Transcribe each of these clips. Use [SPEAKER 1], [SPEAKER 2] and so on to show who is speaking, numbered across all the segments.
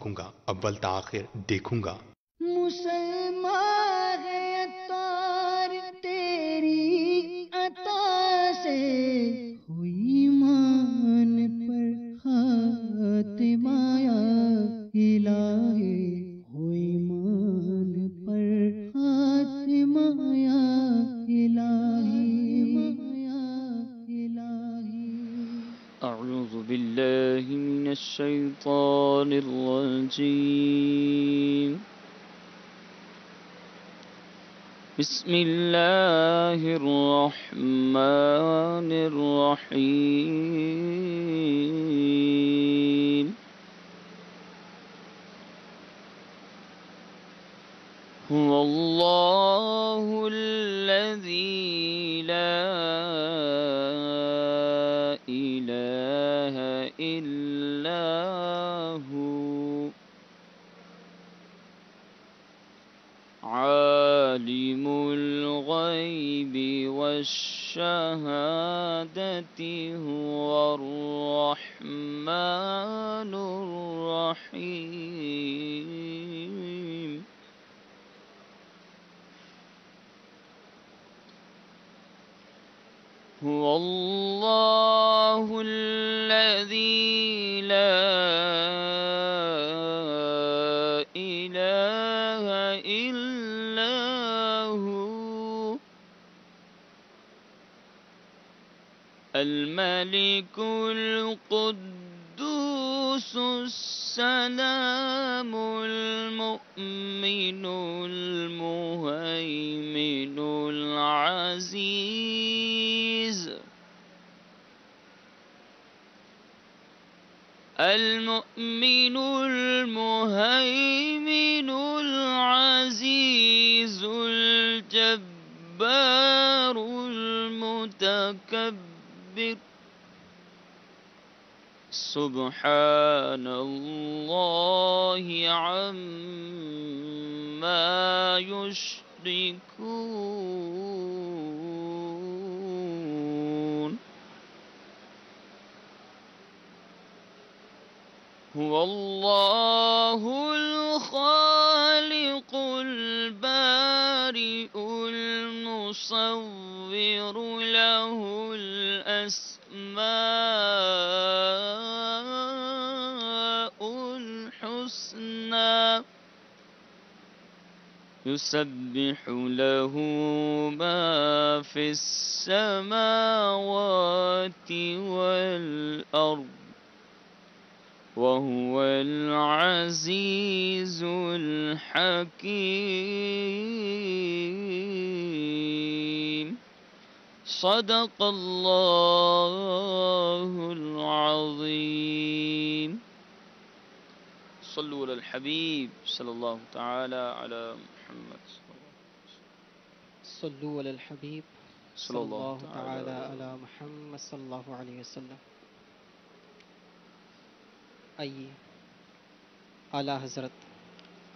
[SPEAKER 1] دیکھوں گا، اول تاخیر دیکھوں گا۔
[SPEAKER 2] مسلمان ہے اتار تیری عطا سے، ہوئی مان پر خاتمہ یا الہی، ہوئی مان پر خاتمہ یا الہی۔
[SPEAKER 3] اعوذ باللہ من الشیطان الرجیم، بسم اللہ الرحمن الرحیم۔ هو اللہ الذی لا الہ الا هو، عالم الغیب والشہادۃ، هو الرحمن الرحیم۔ هو اللہ الذی لا الہ الا هو، الملک القدوس السلام المؤمن المہیمن العزیز، المؤمن المہیمن العزیز الجبار المتکبر، سبحان اللہ عما یشرکون۔ هو اللہ الخالق البارئ المصور، له الاسماء الحسنى، يسبح له ما في السماوات والأرض، وهو العزيز الحكيم۔ صدق اللہ العظیم۔ صلو علی الحبیب صلی اللہ تعالی علی محمد
[SPEAKER 4] صلو علی الحبیب صلی اللہ تعالی علی محمد صلی اللہ علیہ وسلم۔ آئیے اعلیٰ حضرت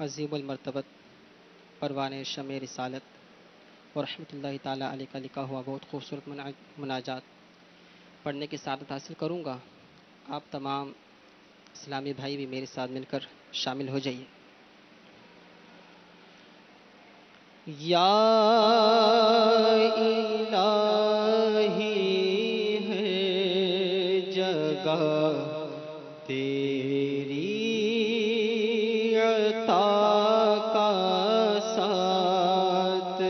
[SPEAKER 4] عظیم المرتبت پروان شمع رسالت اور رحمۃ اللہ تعالی علیہ کا لکھا ہوا بہت خوبصورت مناجات پڑھنے کی سعادت حاصل کروں گا۔ آپ تمام اسلامی بھائی بھی میرے ساتھ مل کر شامل ہو جائیے۔ یا الہی ہے جگہ تیری عطا کا ساتھ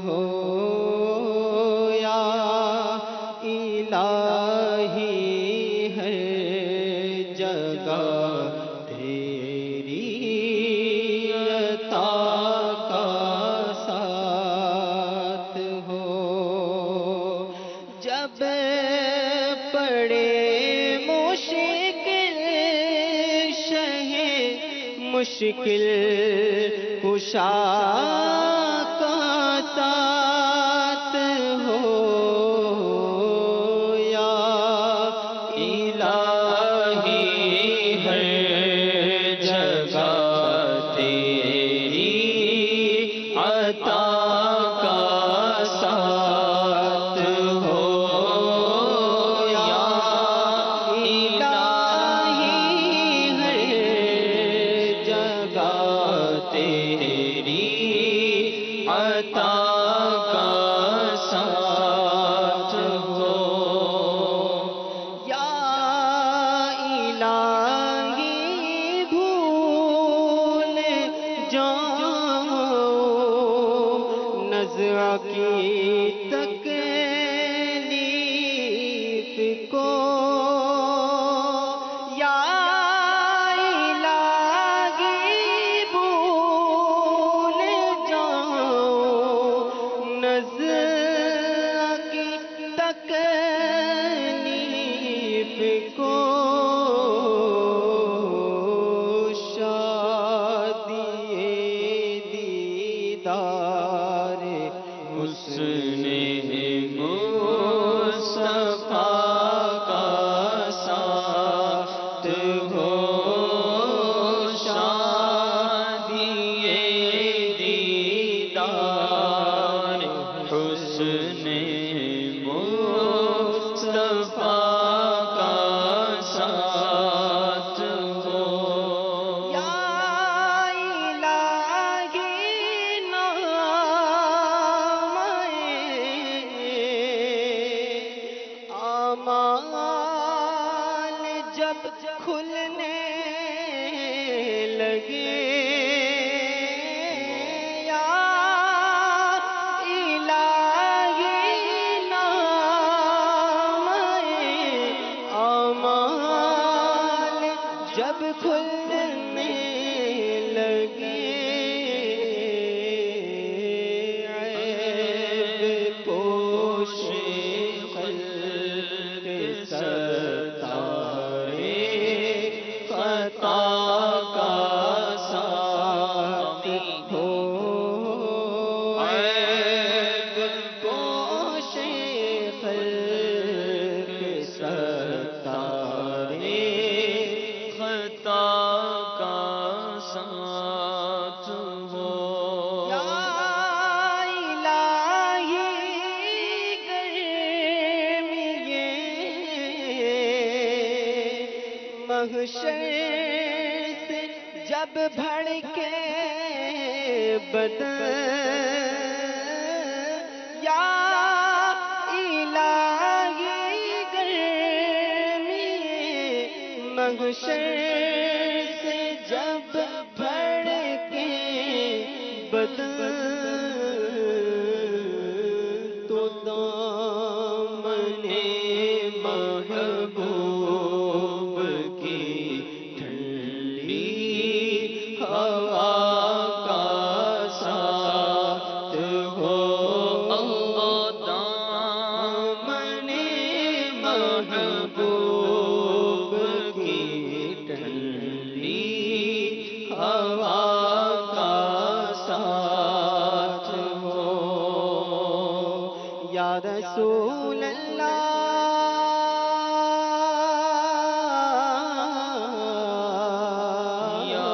[SPEAKER 4] ہو، یا الہی ہے جگہ تیری عطا کا ساتھ ہو، جب پڑے مشکل کشا کا ساتھ ہو، یا الہی ہے جگہ تیری عطا کا ساتھ ہو، یا الہی ہے
[SPEAKER 3] تیری عطا کا ساتھ ہو
[SPEAKER 2] یا الہی بھول جاؤں نزع کی تکلیف کو یا الہی بھول جاؤں نزع کی تکلیف کو شادی دیدار حسن مصطفیٰ کا ساتھ ہو شادی دیدار حسن مصطفیٰ کا ساتھ ہو
[SPEAKER 3] یا
[SPEAKER 2] الہی نام اعمال جب کھلنے لگے یا الہی نام اعمال جب کھلنے لگے عیب پوش خلق ستارے خطا کا ساتھ ہو عیب پوش خلق ستارے
[SPEAKER 3] خطا کا ساتھ ہو
[SPEAKER 2] یا الہی گرمیے محشر سے جب بھڑکے بدن یا الہی گرمیے محشر سے جب بھڑکے بدن تو دامن محبوب کی ٹھنڈی ہوا کا ساتھ ہو دامن محبوب کی ٹھنڈی ہوا کا ساتھ ہو یا رسول اللہ
[SPEAKER 3] یا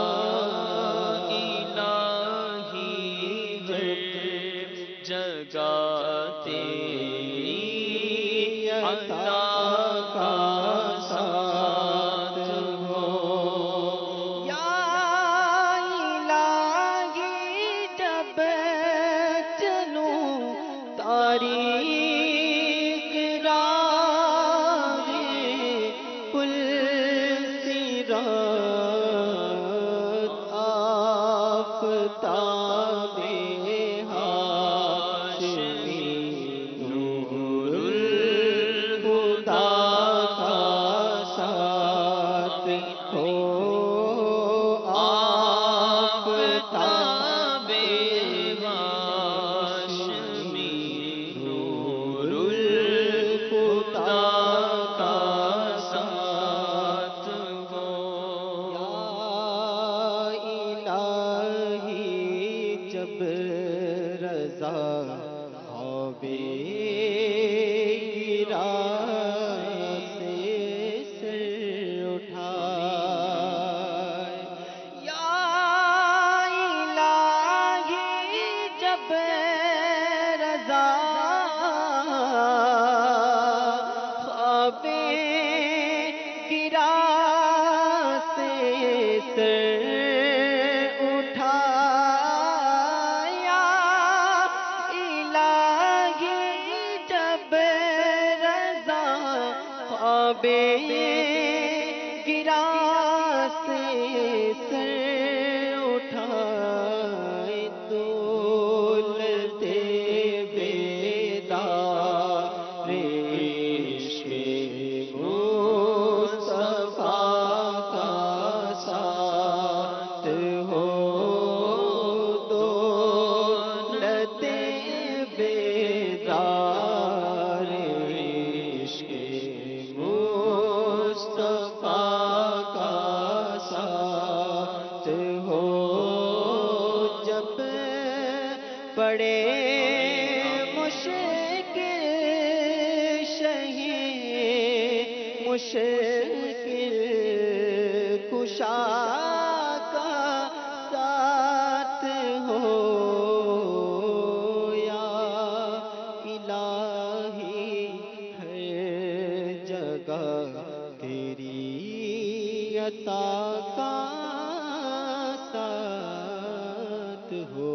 [SPEAKER 3] الہی ہر جگہ تیری عطا کا ساتھ ہو
[SPEAKER 2] یا الہی جب چلوں تاریخ راہ پل سرات آفتاب ہاشمی نور الہدا کا ساتھ ہو آفتاب
[SPEAKER 3] ہاشمی نور الہدا کا ساتھ ہو
[SPEAKER 2] یا الہی جب رضا خوابے گرا سے سر اٹھائے یا الہی جب رضا خوابے گرا سے سر اٹھائے بڑے مشکل شہی مشکل کشا کا ساتھ ہو یا الہی ہر جگہ تیری عطا کا ساتھ ہو.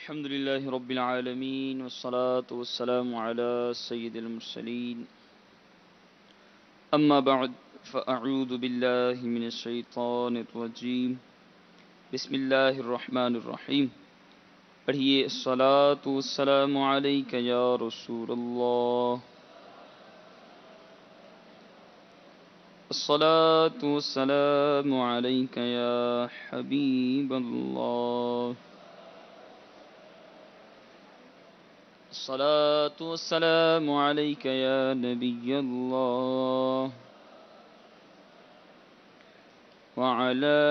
[SPEAKER 3] الحمدللہ رب العالمین والصلاة والسلام على سید المرسلین. اما بعد فاعوذ باللہ من الشیطان الرجیم. بسم اللہ الرحمن الرحیم. پڑھیے الصلاة والسلام علیک یا رسول اللہ. الصلاة والسلام علیک یا حبیب اللہ. الصلاة والسلام علیک یا نبی اللہ وعلى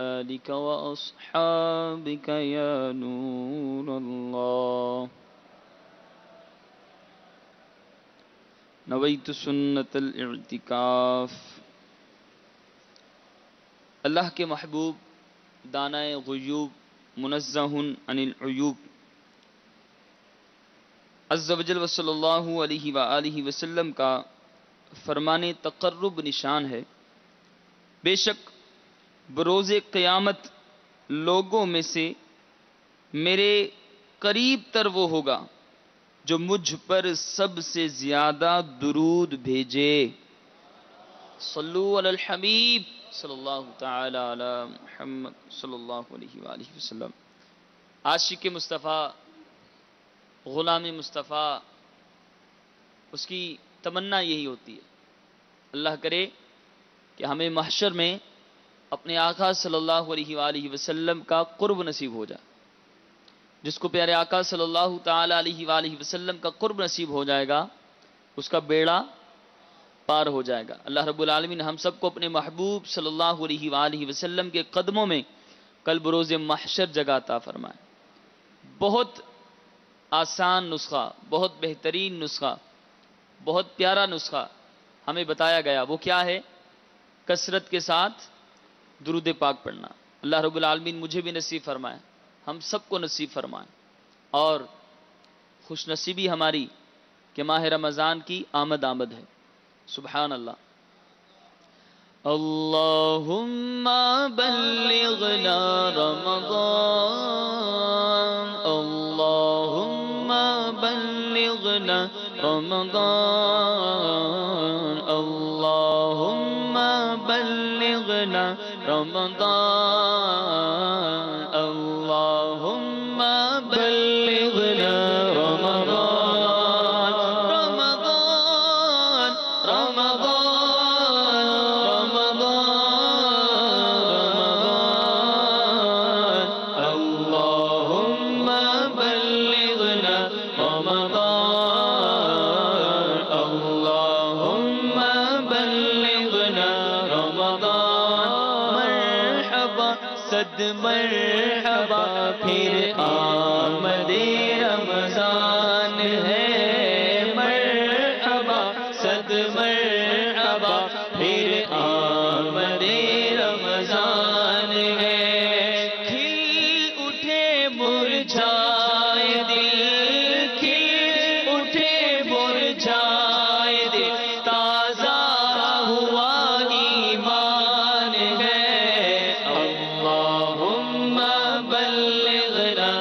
[SPEAKER 3] آلک واصحابک یا نور اللہ. نویت سنت الاعتکاف. اللہ کے محبوب دانائے غیوب منزہ عن العیوب عز وجل و صلی اللہ علیہ وآلہ وسلم کا فرمان تقرب نشان ہے. بے شک بروز قیامت لوگوں میں سے میرے قریب تر وہ ہوگا جو مجھ پر سب سے زیادہ درود بھیجے. صلو علی الحبیب صلی اللہ تعالی علی محمد صلی اللہ علیہ وآلہ وسلم. عاشق مصطفیٰ، غلام مصطفیٰ، اس کی تمنا یہی ہوتی ہے اللہ کرے کہ ہمیں محشر میں اپنے آقا صلی اللہ علیہ وآلہ وسلم کا قرب نصیب ہو جائے. جس کو پیارے آقا صلی اللہ تعالی علیہ وآلہ وسلم کا قرب نصیب ہو جائے گا اس کا بیڑا پار ہو جائے گا. اللہ رب العالمین ہم سب کو اپنے محبوب صلی اللہ علیہ وآلہ وسلم کے قدموں میں کل بروز محشر جگہ عطا فرمائے. بہت آسان نسخہ، بہت بہترین نسخہ، بہت پیارا نسخہ ہمیں بتایا گیا. وہ کیا ہے؟ کثرت کے ساتھ درود پاک پڑھنا. اللہ رب العالمین مجھے بھی نصیب فرمائے، ہم سب کو نصیب فرمائے، اور خوش نصیبی ہماری کہ ماہ رمضان کی آمد ہے. سبحان اللہ. اللہم بلغنا رمضان، اللہم بلغنا رمضان، اللہم بلغنا رمضان، اللہم بلغنا رمضان، رمضان رمضان رمضان، اللہم بلغنا رمضان، اللہم بلغنا رمضان. مرحبا صد مرحبا پھر آمد رمضان ہے، مرحبا صد مرحبا پھر آمد رمضان ہے. کھل اٹھے مرجھائے دل، کھل اٹھے مرجھائے دل، تازہ ہوا ایمان ہے. اللہم بلغنا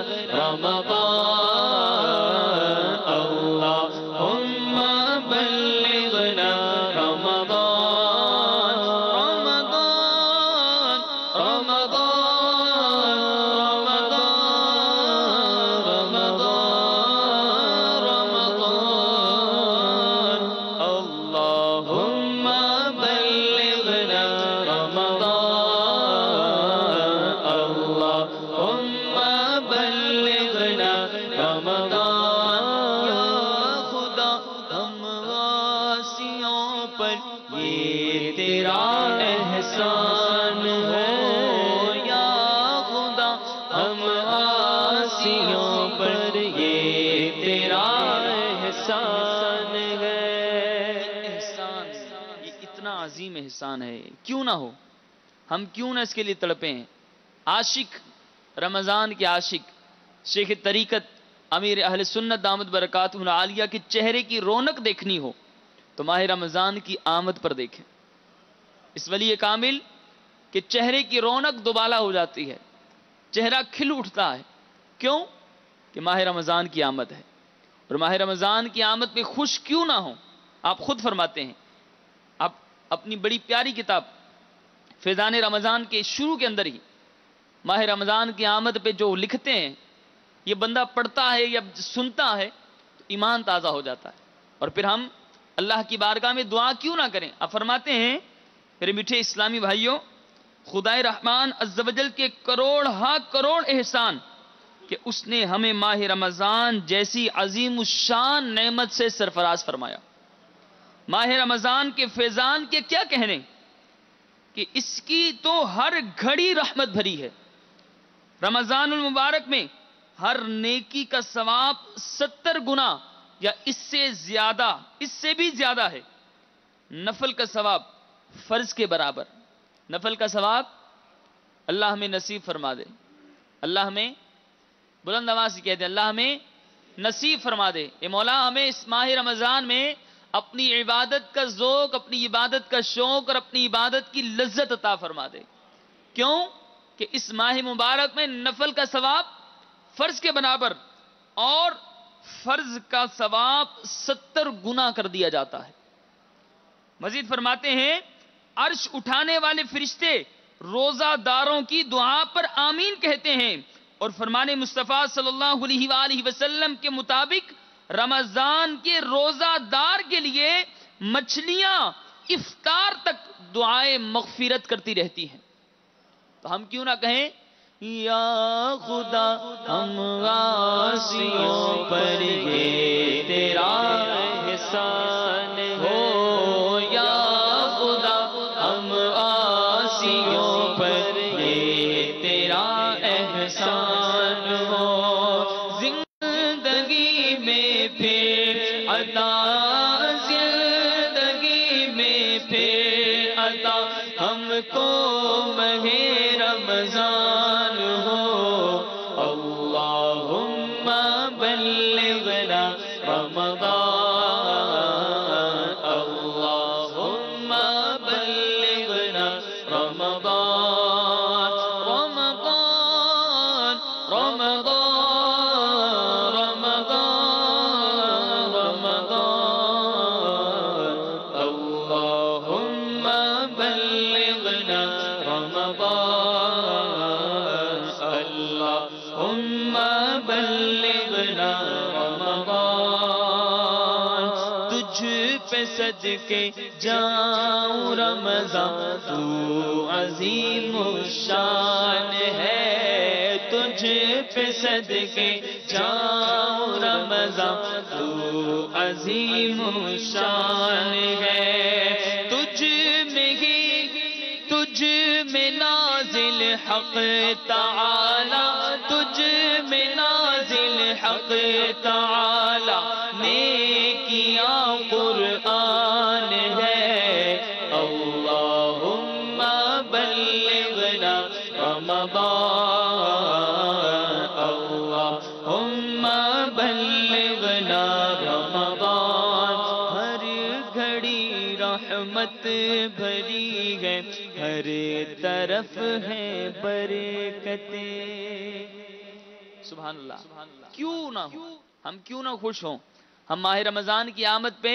[SPEAKER 3] احسان ہے، کیوں نہ ہو، ہم کیوں نہ اس کے لیے تڑپیں ہیں۔ عاشق، رمضان کے عاشق، شیخ طریقت امیر اہل سنت دامت برکاتہ العالیہ کے چہرے کی رونق دیکھنی ہو تو ماہ رمضان کی آمد پر دیکھیں۔ اس ولی کامل کہ چہرے کی رونق دوبالا ہو جاتی ہے، چہرہ کھل اٹھتا ہے، کیوں؟ کہ ماہ رمضان کی آمد ہے۔ اور ماہ رمضان کی آمد پہ خوش کیوں نہ ہوں؟ آپ خود فرماتے ہیں، آپ اپنی بڑی پیاری کتاب فیضان رمضان کے شروع کے اندر ہی ماہ رمضان کی آمد پہ جو لکھتے ہیں، یہ بندہ پڑھتا ہے یا سنتا ہے تو ایمان تازہ ہو جاتا ہے، اور پھر ہم اللہ کی بارگاہ میں دعا کیوں نہ کریں؟ آپ فرماتے ہیں میرے میٹھے اسلامی بھائیوں، خدائے رحمان عز و جل کے کروڑ ہاں کروڑ احسان کہ اس نے ہمیں ماہ رمضان جیسی عظیم الشان نعمت سے سرفراز فرمایا۔ ماہ رمضان کے فیضان کے کیا کہنے کہ اس کی تو ہر گھڑی رحمت بھری ہے۔ رمضان المبارک میں ہر نیکی کا ثواب 70 گنا یا اس سے زیادہ، اس سے بھی زیادہ ہے۔ نفل کا ثواب فرض کے برابر، نفل کا ثواب اللہ ہمیں نصیب فرما دے، اللہ ہمیں بلند آواز سے کہہ دے، اللہ ہمیں نصیب فرما دے۔ اے مولا ہمیں اس ماہ رمضان میں اپنی عبادت کا ذوق، اپنی عبادت کا شوق اور اپنی عبادت کی لذت عطا فرما دے۔ کیوں؟ کہ اس ماہ مبارک میں نفل کا ثواب فرض کے برابر اور فرض کا ثواب 70 گنا کر دیا جاتا ہے۔ مزید فرماتے ہیں عرش اٹھانے والے فرشتے روزہ داروں کی دعا پر آمین کہتے ہیں، اور فرمان مصطفیٰ صلی اللہ علیہ وآلہ وسلم کے مطابق رمضان کے روزہ دار کے لیے مچھلیاں افطار تک دعائے مغفرت کرتی رہتی ہیں۔ تو ہم کیوں نہ کہیں یا خدا ہم عاصیوں پر یہ تیرا احسان ہو، یا خدا ہم عاصیوں پر یہ تیرا احسان ہو۔ زندگی میں پھر عطا، زندگی میں پھر عطا ہم کو ماہ رمضان ہو۔ اللہم بلغنا رمضان، اللہم بلغنا رمضان، رمضان رمضان رمضان رمضان، اللہم بلغنا رمضان، اللہم بلغنا رمضان۔ تجھ پہ صدقے جاؤں رمضان، تو عظیم الشان ہے، تجھ پہ صدقے جاؤں رمضان، تو عظیم الشان ہے۔ تجھ میں ہی، تجھ میں نازل حق تعالی، تجھ میں نازل حق تعالی، نیکیاں قرآن ہے۔ اللہم بلغنا رمضان، اللہم بلغنا رمضان۔ ہر گھڑی رحمت بھری ہے، ہر طرف ہے برکتیں۔ سبحان اللہ، کیوں نہ ہو، ہم کیوں نہ خوش ہوں؟ ہم ماہ رمضان کی آمد پہ،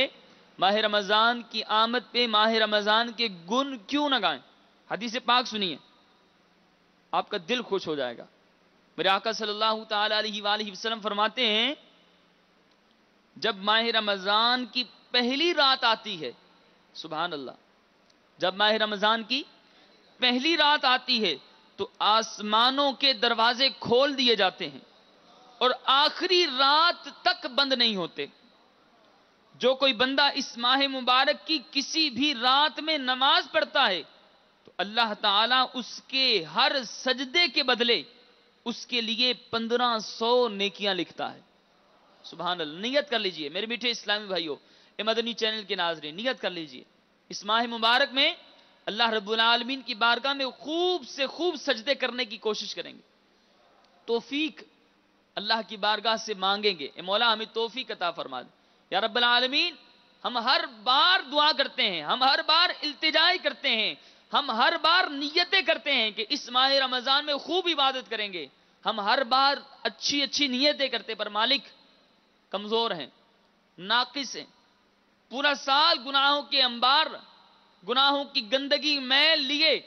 [SPEAKER 3] ماہ رمضان کی آمد پہ ماہ رمضان کے گن کیوں نہ گائیں؟ حدیث پاک سنیے، آپ کا دل خوش ہو جائے گا۔ میرے آقا صلی اللہ تعالی علیہ وآلہ وسلم فرماتے ہیں جب ماہ رمضان کی پہلی رات آتی ہے، سبحان اللہ، جب ماہ رمضان کی پہلی رات آتی ہے تو آسمانوں کے دروازے کھول دیے جاتے ہیں اور آخری رات تک بند نہیں ہوتے۔ جو کوئی بندہ اس ماہ مبارک کی کسی بھی رات میں نماز پڑھتا ہے تو اللہ تعالیٰ اس کے ہر سجدے کے بدلے اس کے لیے 1500 نیکیاں لکھتا ہے۔ سبحان اللہ، نیت کر لیجئے میرے میٹھے اسلامی بھائیوں، اے مدنی چینل کے ناظرین، نیت کر لیجئے اس ماہ مبارک میں اللہ رب العالمین کی بارگاہ میں خوب سے خوب سجدے کرنے کی کوشش کریں گے، توفیق اللہ کی بارگاہ سے مانگیں گے، اے مولا ہمیں توفیق عطا فرما دے۔ یا رب العالمین، ہم ہر بار دعا کرتے ہیں، ہم ہر بار التجائی کرتے ہیں، ہم ہر بار نیتیں کرتے ہیں کہ اس ماہ رمضان میں خوب عبادت کریں گے، ہم ہر بار اچھی اچھی نیتیں کرتے، پر مالک کمزور ہیں، ناقص ہیں، پورا سال گناہوں کے انبار، گناہوں کی گندگی میل لیے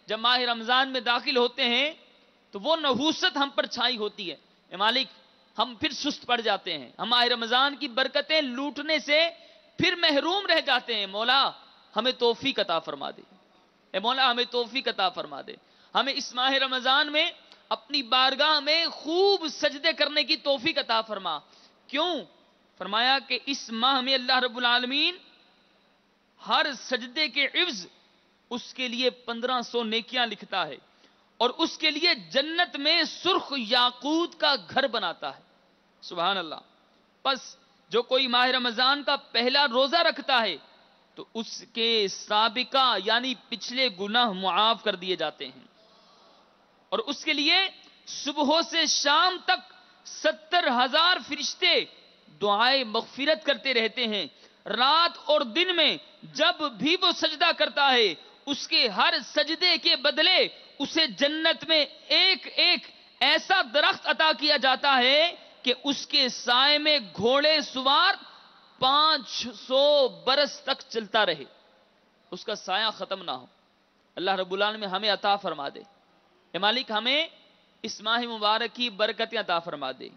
[SPEAKER 3] جب ماہ رمضان میں داخل ہوتے ہیں تو وہ نحوست ہم پر چھائی ہوتی ہے، اے مالک ہم پھر سست پڑ جاتے ہیں، ہم ماہ رمضان کی برکتیں لوٹنے سے پھر محروم رہ جاتے ہیں۔ مولا ہمیں توفیق عطا فرما دے، اے مولا ہمیں توفیق عطا فرما دے، ہمیں اس ماہ رمضان میں اپنی بارگاہ میں خوب سجدے کرنے کی توفیق عطا فرما۔ کیوں؟ فرمایا کہ اس ماہ میں اللہ رب العالمین ہر سجدے کے عوض اس کے لیے 1500 نیکیاں لکھتا ہے، اور اس کے لیے جنت میں سرخ یاقوت کا گھر بناتا ہے۔ سبحان اللہ۔ پس جو کوئی ماہ رمضان کا پہلا روزہ رکھتا ہے تو اس کے سابقہ یعنی پچھلے گناہ معاف کر دیے جاتے ہیں، اور اس کے لیے صبح سے شام تک 70,000 فرشتے دعائے مغفرت کرتے رہتے ہیں۔ رات اور دن میں جب بھی وہ سجدہ کرتا ہے اس کے ہر سجدے کے بدلے اسے جنت میں ایک ایک ایسا درخت عطا کیا جاتا ہے کہ اس کے سائے میں گھوڑے سوار 500 برس تک چلتا رہے، اس کا سایہ ختم نہ ہو۔ اللہ رب العالمین ہمیں عطا فرما دے، اے مالک ہمیں اس ماہ مبارک کی برکتیں عطا فرما دے۔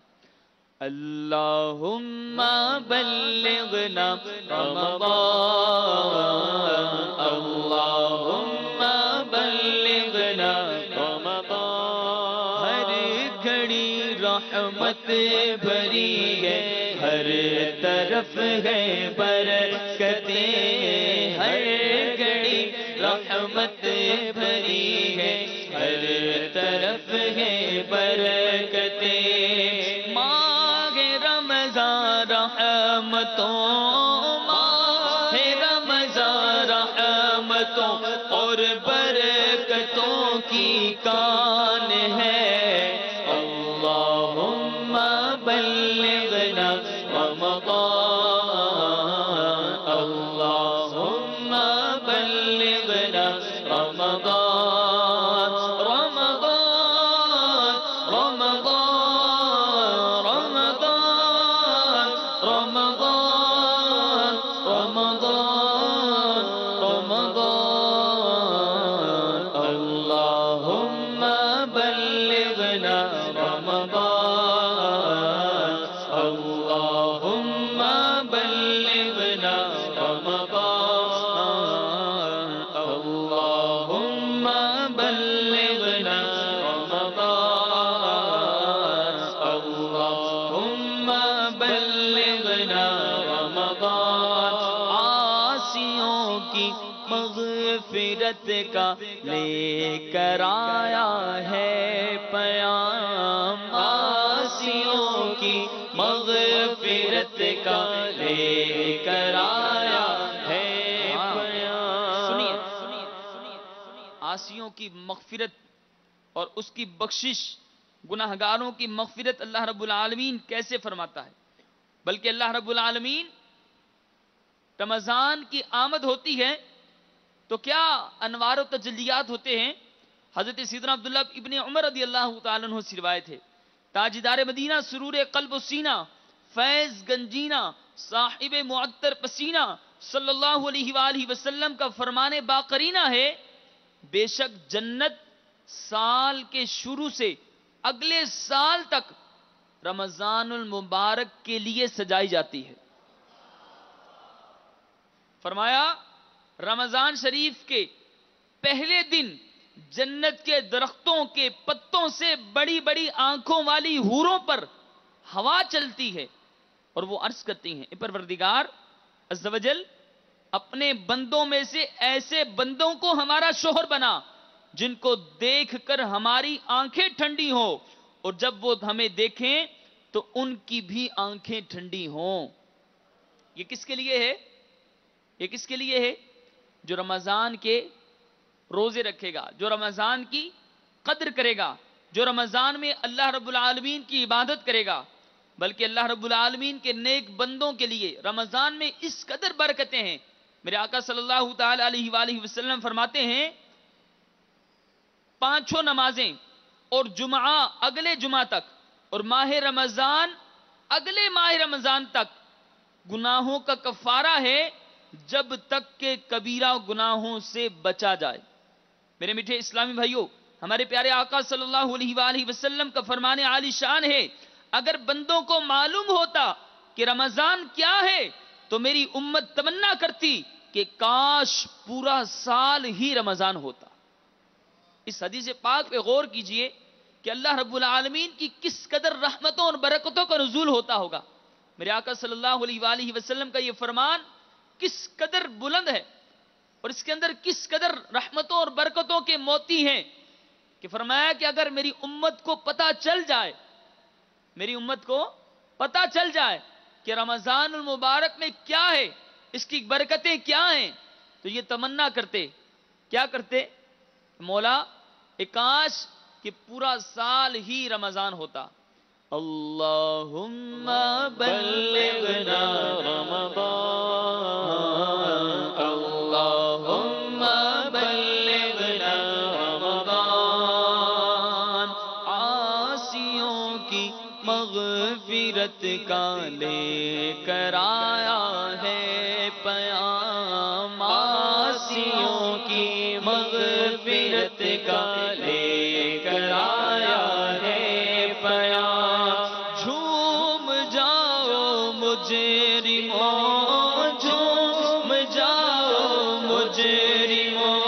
[SPEAKER 3] اللہم بلغنا رمضان، اللہم بلغنا رمضان، ہر گھڑی رحمت بھری ہے، ہر طرف ہے برکتیں، ہر گھڑی رحمت بھری ہے، ہر طرف ہے برکتیں، ماہ رمضان رحمتوں اور برکتوں کی کان ہے۔ اللہم بلغنا رمضان، اللہم بلغنا رمضان، رمضان رمضان رمضان رمضان رمضان رمضان، اللہم بلغنا رمضان، اللہم بلغنا رمضان، اللہم بلغنا رمضان، اللہم بلغنا رمضان۔ عاصیوں کی مغفرت کا لے کر آیا ہے پیام، عاصیوں کی مغفرت کا لے کر آیا ہے پیام۔ سنیے عاصیوں کی مغفرت اور اس کی بخشش، گناہگاروں کی مغفرت اللہ رب العالمین کیسے فرماتا ہے؟ بلکہ اللہ رب العالمین رمضان کی آمد ہوتی ہے تو کیا انوار و تجلیات ہوتے ہیں۔ حضرت سیدنا عبداللہ ابن عمر رضی اللہ تعالیٰ عنہ سے روایت ہے، تاجدار مدینہ، سرور قلب و سینہ، فیض گنجینہ، صاحب معطر پسینہ صلی اللہ علیہ وآلہ وسلم کا فرمان باقرینہ ہے، بے شک جنت سال کے شروع سے اگلے سال تک رمضان المبارک کے لیے سجائی جاتی ہے۔ فرمایا رمضان شریف کے پہلے دن جنت کے درختوں کے پتوں سے بڑی بڑی آنکھوں والی حوروں پر ہوا چلتی ہے اور وہ عرض کرتی ہیں، اے پروردگار عز و جل، اپنے بندوں میں سے ایسے بندوں کو ہمارا شوہر بنا جن کو دیکھ کر ہماری آنکھیں ٹھنڈی ہوں، اور جب وہ ہمیں دیکھیں تو ان کی بھی آنکھیں ٹھنڈی ہوں۔ یہ کس کے لیے ہے؟ یہ کس کے لیے ہے؟ جو رمضان کے روزے رکھے گا، جو رمضان کی قدر کرے گا، جو رمضان میں اللہ رب العالمین کی عبادت کرے گا، بلکہ اللہ رب العالمین کے نیک بندوں کے لیے رمضان میں اس قدر برکتیں ہیں. میرے آقا صلی اللہ تعالی علیہ وآلہ وسلم فرماتے ہیں 5 نمازیں اور جمعہ اگلے جمعہ تک اور ماہ رمضان اگلے ماہ رمضان تک گناہوں کا کفارہ ہے جب تک کہ کبیرہ گناہوں سے بچا جائے. میرے میٹھے اسلامی بھائیوں، ہمارے پیارے آقا صلی اللہ علیہ وآلہ وسلم کا فرمان عالی شان ہے، اگر بندوں کو معلوم ہوتا کہ رمضان کیا ہے تو میری امت تمنا کرتی کہ کاش پورا سال ہی رمضان ہوتا. اس حدیث پاک پہ غور کیجئے کہ اللہ رب العالمین کی کس قدر رحمتوں اور برکتوں کا نزول ہوتا ہوگا. میرے آقا صلی اللہ علیہ وآلہ وسلم کا یہ فرمان کس قدر بلند ہے اور اس کے اندر کس قدر رحمتوں اور برکتوں کے موتی ہیں کہ فرمایا کہ اگر میری امت کو پتہ چل جائے، میری امت کو پتہ چل جائے کہ رمضان المبارک میں کیا ہے، اس کی برکتیں کیا ہیں، تو یہ تمنا کرتے، کیا کرتے؟ مولا کاش کہ پورا سال ہی رمضان ہوتا. اللہم بلغنا رمضان، اللہم بلغنا رمضان. عاصیوں کی مغفرت کا لے کر آیا ہے پیام، عاصیوں کی مغفرت کا لے کر آیا ہے پیام. جھوم جاؤ مجرموں، جھوم جاؤ مجرموں،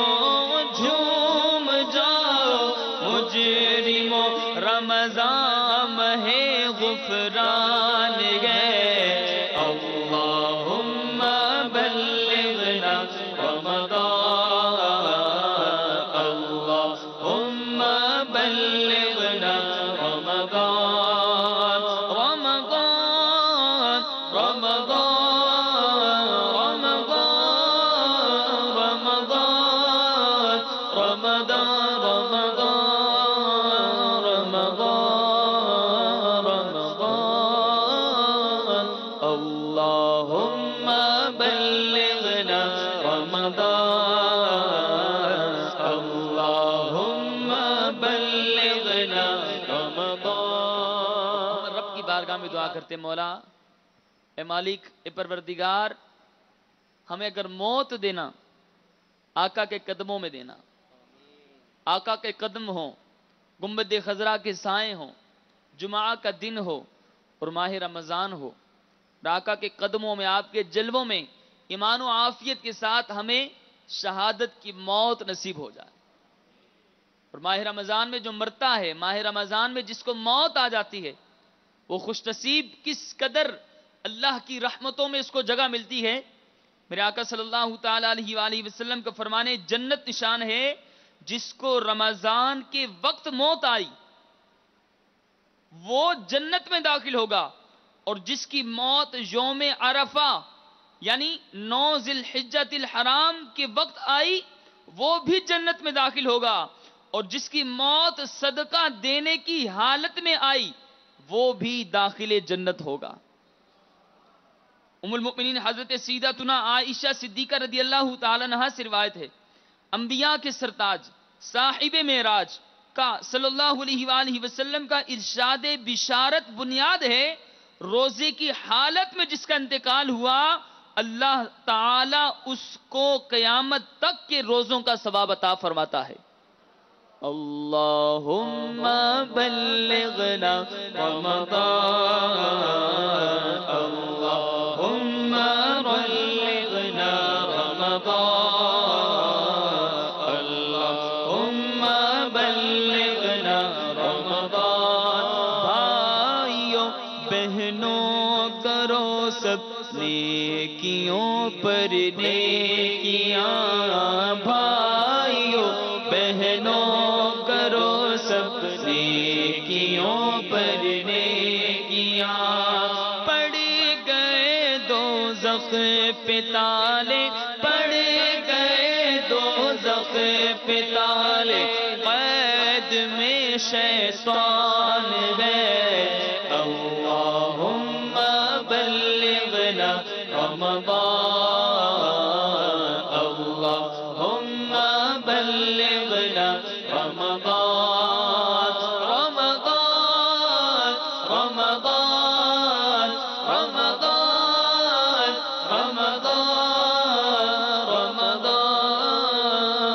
[SPEAKER 3] جھوم جاؤ مجرموں، رمضان ہے غفران ہے. اللہم بلغنا رمضان، اللہم بلغنا رمضان. رمضان رمضان رمضان رمضان رمضان رمضان رمضان. اللہم بلغنا رمضان، اللہم بلغنا رمضان. رب کی بارگاہ میں دعا کرتے، مولا اے مالک، اے پروردگار، ہمیں اگر موت دینا آقا کے قدموں میں دینا، آقا کے قدم ہوں، گنبد خضرا کے سائے ہوں، جمعہ کا دن ہو اور ماہ رمضان ہو، آقا کے قدموں میں، آپ کے جلووں میں ایمان و عافیت کے ساتھ ہمیں شہادت کی موت نصیب ہو جائے. اور ماہ رمضان میں جو مرتا ہے، ماہ رمضان میں جس کو موت آ جاتی ہے، وہ خوش نصیب کس قدر اللہ کی رحمتوں میں اس کو جگہ ملتی ہے. میرے آقا صلی اللہ تعالی علیہ وآلہ وسلم کا فرمانے جنت نشان ہے، جس کو رمضان کے وقت موت آئی وہ جنت میں داخل ہوگا، اور جس کی موت یوم عرفہ یعنی 9 ذی الحجۃ الحرام کے وقت آئی وہ بھی جنت میں داخل ہوگا، اور جس کی موت صدقہ دینے کی حالت میں آئی وہ بھی داخل جنت ہوگا. ام المؤمنین حضرت سیدتنا عائشہ صدیقہ رضی اللہ تعالی عنہا سے روایت ہے، انبیاء کے سرتاج صاحب معراج کا صلی اللہ علیہ وآلہ وسلم کا ارشاد بشارت بنیاد ہے، روزے کی حالت میں جس کا انتقال ہوا اللہ تعالی اس کو قیامت تک کے روزوں کا ثواب عطا فرماتا ہے. اللہم بلغنا رمضان، اللہم بلغنا رمضان، اللہم بلغنا رمضان. بھائیوں بہنوں کرو سب نیکیوں پر نیکیاں، بھائیوں بہنوں کرو سب نیکیوں پر نیکیاں. پڑ گئے دوزخ پہ تالے، پڑ گئے دوزخ فتال قید میں شیطان ہے اللہم بلغنا رمضان اللہم بلغنا رمضان رمضان رمضان رمضان رمضان رمضان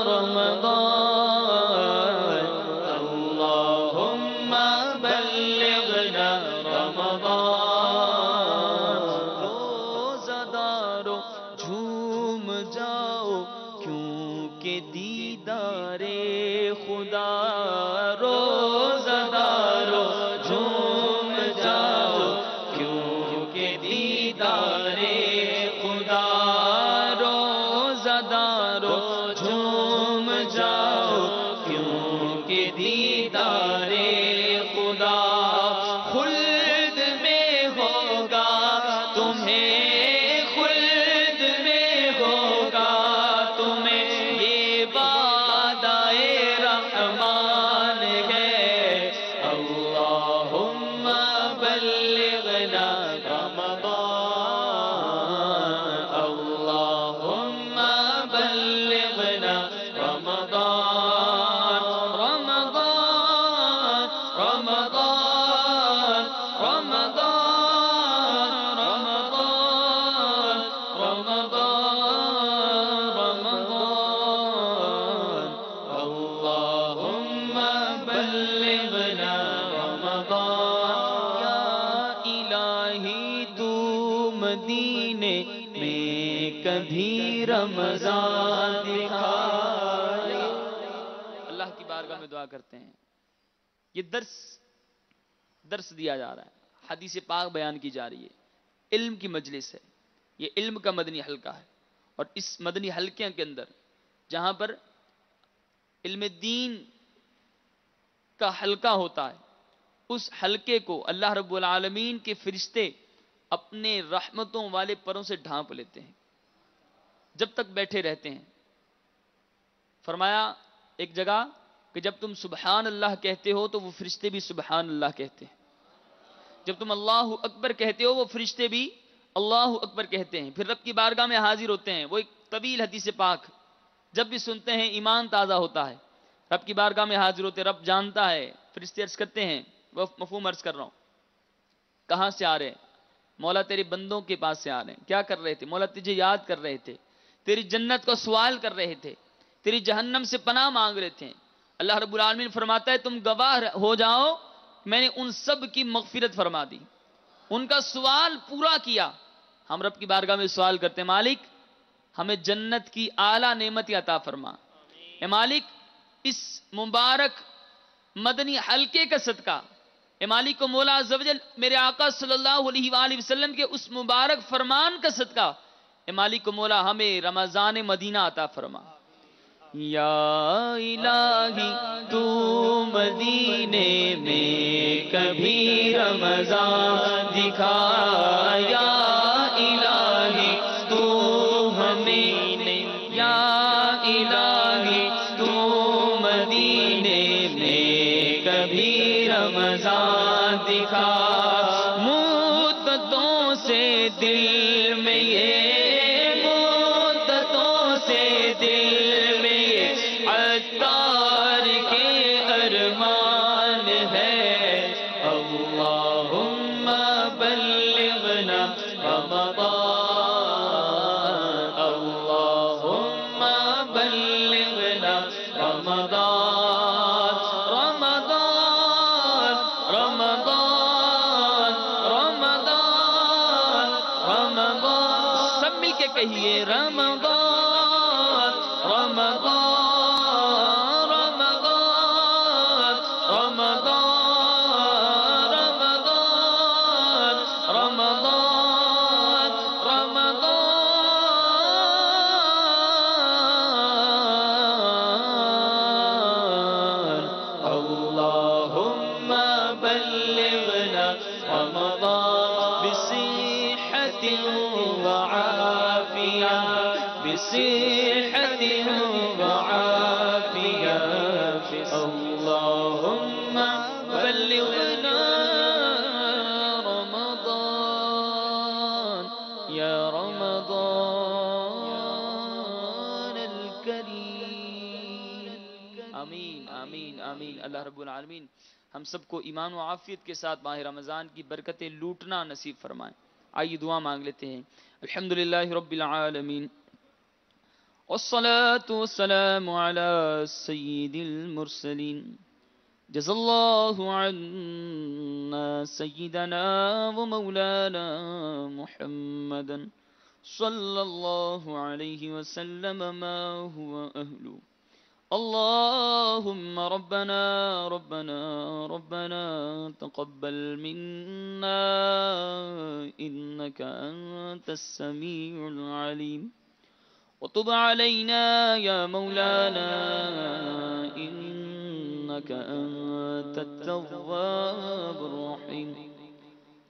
[SPEAKER 3] رمضان اللہم بلغنا رمضان روزہ دارو جھوم جاؤ کیونکہ دیدار خدا روزہ دارو جھوم جاؤ کیونکہ دیدار خدا روزہ دارو جھوم جاؤ کیونکہ دیدار خدا خلد میں ہوگا تمہیں خلد میں ہوگا تمہیں یہ وعدہ رحمان ہے اللہم بلغنا رمضان اللہم بلغنا رمضان رمضان رمضان رمضان رمضان رمضان رمضان اللہم بلغنا رمضان یا الہی تو مدینے میں کبھی رمضان دکھا اللہ کی بارگاہ میں دعا کرتے ہیں یہ درس دیا جا رہا ہے حدیث پاک بیان کی جا رہی ہے علم کی مجلس ہے یہ علم کا مدنی حلقہ ہے اور اس مدنی حلقے کے اندر جہاں پر علم دین کا حلقہ ہوتا ہے اس حلقے کو اللہ رب العالمین کے فرشتے اپنے رحمتوں والے پروں سے ڈھانپ لیتے ہیں جب تک بیٹھے رہتے ہیں فرمایا ایک جگہ کہ جب تم سبحان اللہ کہتے ہو تو وہ فرشتے بھی سبحان اللہ کہتے ہیں جب تم اللہ اکبر کہتے ہو وہ فرشتے بھی اللہ اکبر کہتے ہیں پھر رب کی بارگاہ میں حاضر ہوتے ہیں وہ ایک طویل حدیث پاک جب بھی سنتے ہیں ایمان تازہ ہوتا ہے رب کی بارگاہ میں حاضر ہوتے ہیں رب جانتا ہے فرشتے عرض کرتے ہیں وہ مفہوم عرض کر رہا ہوں کہاں سے آ رہے ہیں مولا تیرے بندوں کے پاس سے آ رہے ہیں کیا کر رہے تھے مولا تجھے یاد کر رہے تھے تیری جنت کا سوال کر رہے تھے تیری جہنم سے پناہ مانگ رہے تھے اللہ رب العالمین فرماتا ہے تم گواہ ہو جاؤ میں نے ان سب کی مغفرت فرما دی ان کا سوال پورا کیا ہم رب کی بارگاہ میں سوال کرتے ہیں مالک ہمیں جنت کی اعلیٰ نعمت عطا فرما اے مالک اس مبارک مدنی حلقے کا صدقہ اے مالک کو مولا عز و جل میرے آقا صلی اللہ علیہ وآلہ وسلم کے اس مبارک فرمان کا صدقہ اے مالک کو مولا ہمیں رمضان مدینہ عطا فرما یا الہی تو مدینے میں کبھی رمضان دکھا یا الہی تو ہمیں یا الہی تو مدینے میں کبھی رمضان دکھا مدتوں سے دل میں یہ مدتوں سے دل عطار کے ارمان ہے اللہم بلغنا رمضان اللہم بلغنا رمضان رمضان رمضان رمضان رمضان سب مل کے کہیے رمضان رمضان بصحة وعافية اللهم بلغنا رمضان یا رمضان الکریم. آمین آمین آمین. اللہ رب العالمین ہم سب کو ایمان و عافیت کے ساتھ ماہ رمضان کی برکتیں لوٹنا نصیب فرمائیں. آئیے دعا مانگ لیتے ہیں. الحمدللہ رب العالمین والصلاة والسلام على سید المرسلین. جزا اللہ عنا سیدنا ومولانا محمدا صلی اللہ علیہ وسلم ما هو أهله. اللهم ربنا ربنا ربنا تقبل منا إنك أنت السميع العليم وتب علينا يا مولانا إنك أنت التواب الرحيم.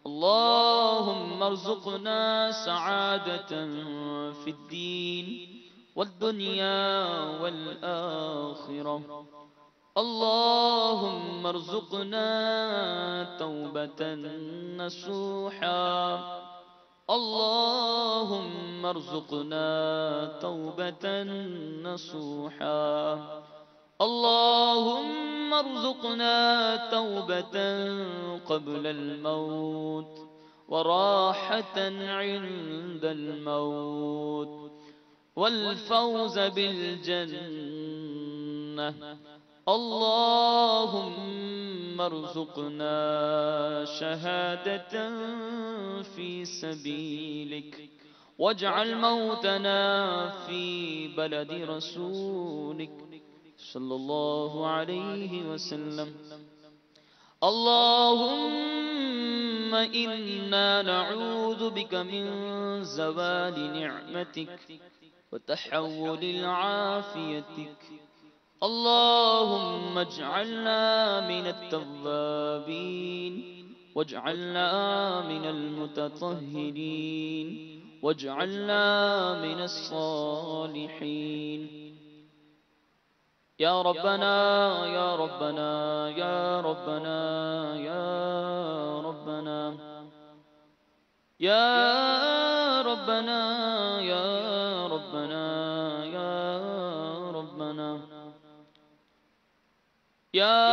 [SPEAKER 3] اللهم ارزقنا سعادة في الدين والدنيا والآخرة. اللهم ارزقنا توبة نصوحا. اللهم ارزقنا توبة نصوحا. اللهم ارزقنا توبة قبل الموت وراحة عند الموت والفوز بالجنة. اللهم ارزقنا شهادة في سبيلك واجعل موتنا في بلد رسولك صلى الله عليه وسلم. اللهم إنا نعوذ بك من زوال نعمتك وتحول العافيتك. اللهم اجعلنا من التوابين واجعلنا من المتطهرين واجعلنا من الصالحين. يا ربنا يا ربنا يا ربنا يا ربنا يا ربنا يا ربنا يا ربنا يا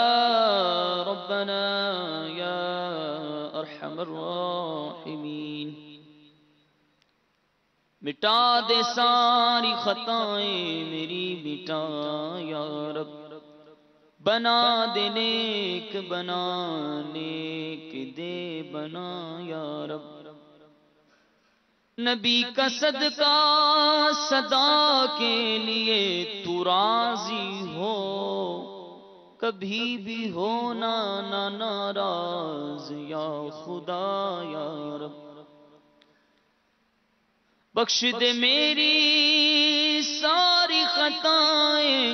[SPEAKER 3] ربنا يا ارحم الراحمین. مٹا دے ساری خطائیں میری مٹا یا رب. بنا دے نیک بنا نیک دے بنا یا رب. نبی کا صدقہ صدا کے لیے تو راضی ہو. کبھی بھی ہونا نہ ناراض یا خدا یا رب. بخش دے میری ساری خطائیں.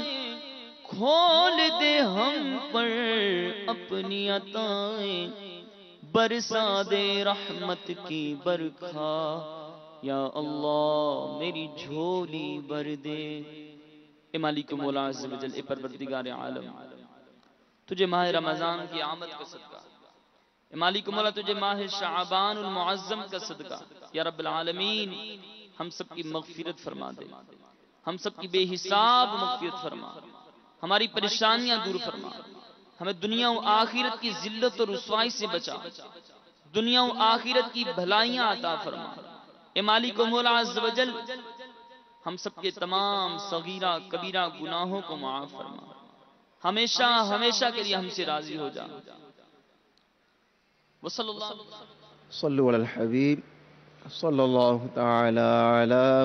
[SPEAKER 3] کھول دے ہم پر اپنی عطائیں. برسا دے رحمت کی برکھا یا اللہ میری جھولی بھر دے. اے مالک مولا عز و جل، اے پروردگار عالم، تجھے ماہ رمضان کی آمد کا صدقہ. اے مالک مولا تجھے ماہ شعبان المعظم کا صدقہ. یا رب العالمین ہم سب کی مغفرت فرما دے. ہم سب کی بے حساب مغفرت فرما. ہماری پریشانیاں دور فرما. ہمیں دنیا و آخرت کی ذلت و رسوائی سے بچا. دنیا و آخرت کی بھلائیاں عطا فرما. اے مالک مولا عز و جل ہم سب کے تمام صغیرہ کبیرہ گناہوں کو معاف فرما. ہمیشہ ہمیشہ کے لیے ہم سے راضی ہو جا. وصلی اللہ
[SPEAKER 2] صلو علی الحبیب صلی اللہ تعالی علی